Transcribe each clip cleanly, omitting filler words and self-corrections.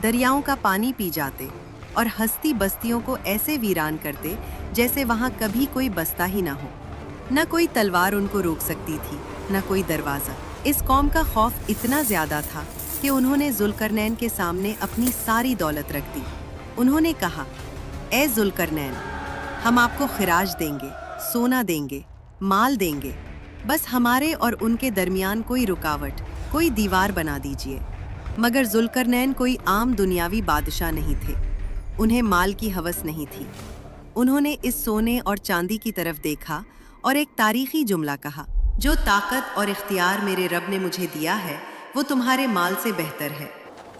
दरियाओं का पानी पी जाते और हस्ती बस्तियों को ऐसे वीरान करते जैसे वहां कभी कोई बसता ही ना हो। न कोई तलवार उनको रोक सकती थी, न कोई दरवाज़ा। इस कौम का खौफ इतना ज़्यादा था कि उन्होंने जुल्करनैन के सामने अपनी सारी दौलत रख दी। उन्होंने कहा, ए जुल्करनैन, हम आपको खिराज देंगे, सोना देंगे, माल देंगे, बस हमारे और उनके दरमियान कोई रुकावट, कोई दीवार बना दीजिए। मगर जुल्करनैन कोई आम दुनियावी बादशाह नहीं थे। उन्हें माल की हवस नहीं थी। उन्होंने इस सोने और चांदी की तरफ देखा और एक तारीखी जुमला कहा, जो ताकत और इख्तियार मेरे रब ने मुझे दिया है वो तुम्हारे माल से बेहतर है।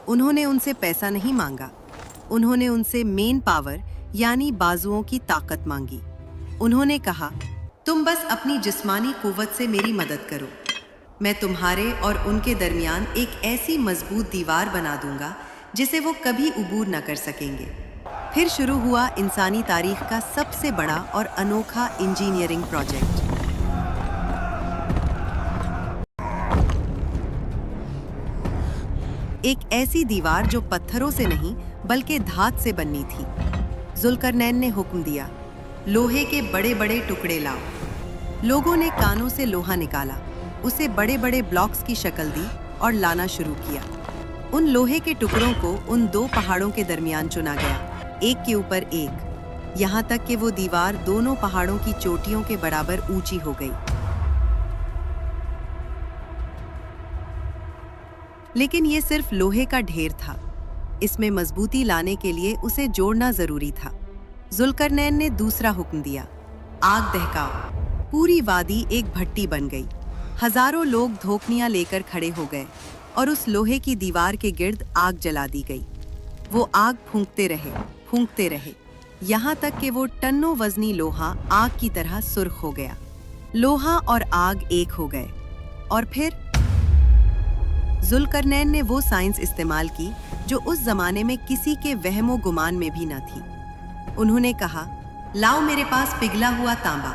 उन्होंने उनसे पैसा नहीं मांगा, उन्होंने उनसे मेन पावर यानी बाजुओं की ताकत मांगी। उन्होंने कहा, तुम बस अपनी जिस्मानी कुव्वत से मेरी मदद करो, मैं तुम्हारे और उनके दरमियान एक ऐसी मजबूत दीवार बना दूंगा जिसे वो कभी उबूर न कर सकेंगे। फिर शुरू हुआ इंसानी तारीख का सबसे बड़ा और अनोखा इंजीनियरिंग प्रोजेक्ट। एक ऐसी दीवार जो पत्थरों से नहीं बल्कि धात से बननी थी। जुल्करनैन ने हुक्म दिया, लोहे के बड़े बड़े टुकड़े लाओ। लोगों ने कानों से लोहा निकाला, उसे बड़े बड़े ब्लॉक्स की शक्ल दी और लाना शुरू किया। उन लोहे के टुकड़ों को उन दो पहाड़ों के दरमियान चुना गया, एक के ऊपर एक, यहाँ तक कि वो दीवार दोनों पहाड़ों की चोटियों के बराबर ऊंची हो गई। लेकिन ये सिर्फ लोहे का ढेर था। इसमें मजबूती लाने के लिए उसे जोड़ना जरूरी था। जुल्करनैन ने दूसरा हुक्म दिया, आग दहकाओ। पूरी वादी एक भट्टी बन गई। हजारों लोग धोकनियां लेकर खड़े हो गए और उस लोहे की दीवार के गिर्द आग जला दी गई। वो आग फूंकते रहे, यहाँ तक कि वो टन्नों वजनी लोहा आग की तरह सुर्ख हो गया। लोहा और आग एक हो गए। और फिर जुल्करनैन ने वो साइंस इस्तेमाल की जो उस जमाने में किसी के वहमो गुमान में भी न थी। उन्होंने कहा, लाओ मेरे पास पिघला हुआ तांबा।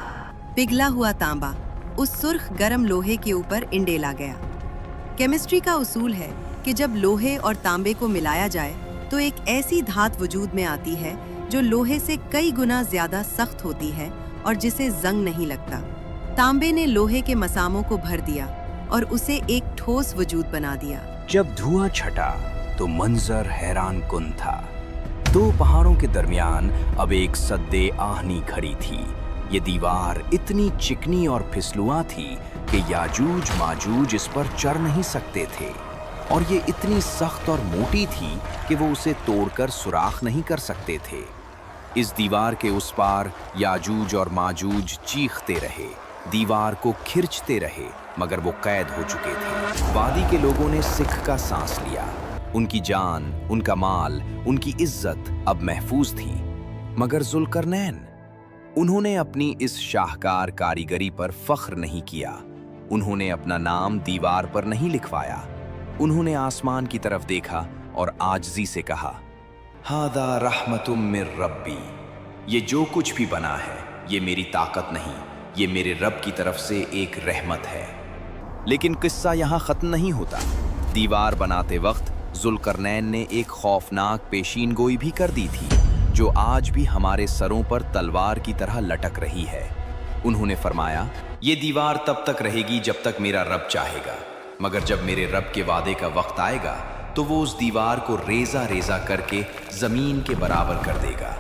पिघला हुआ तांबा उस सुर्ख गरम लोहे के ऊपर इंडेला गया। केमिस्ट्री का उसूल है कि जब लोहे और तांबे को मिलाया जाए तो एक ऐसी धात वजूद में आती है जो लोहे से कई गुना ज्यादा सख्त होती है और जिसे जंग नहीं लगता। तांबे ने लोहे के मसामों को भर दिया और उसे एक ठोस वजूद बना दिया। जब धुआं छटा तो मंजर हैरान कुन था। दो पहाड़ों के दरमियान अब एक सद्दे आहनी खड़ी थी। ये दीवार इतनी चिकनी और फिसलुआ थी कि याजूज माजूज इस पर चढ़ नहीं सकते थे, और ये इतनी सख्त और मोटी थी कि वो उसे तोड़कर सुराख नहीं कर सकते थे। इस दीवार के उस पार याजूज और माजूज चीखते रहे, दीवार को खिंचते रहे, मगर वो कैद हो चुके थे। वादी के लोगों ने सिख का सांस लिया। उनकी जान, उनका माल, उनकी इज्जत अब महफूज थी। मगर जुल्करनैन, उन्होंने अपनी इस शाहकार कारीगरी पर फख्र नहीं किया। उन्होंने अपना नाम दीवार पर नहीं लिखवाया। उन्होंने आसमान की तरफ देखा और आजिज़ी से कहा, हादा रहमतुम मिर रब्बी। ये जो कुछ भी बना है ये मेरी ताकत नहीं, ये मेरे रब की तरफ से एक रहमत है। लेकिन किस्सा यहाँ खत्म नहीं होता। दीवार बनाते वक्त जुल्करनैन ने एक खौफनाक पेशीन गोई भी कर दी थी जो आज भी हमारे सरों पर तलवार की तरह लटक रही है। उन्होंने फरमाया, ये दीवार तब तक रहेगी जब तक मेरा रब चाहेगा, मगर जब मेरे रब के वादे का वक्त आएगा तो वो उस दीवार को रेजा रेजा करके जमीन के बराबर कर देगा।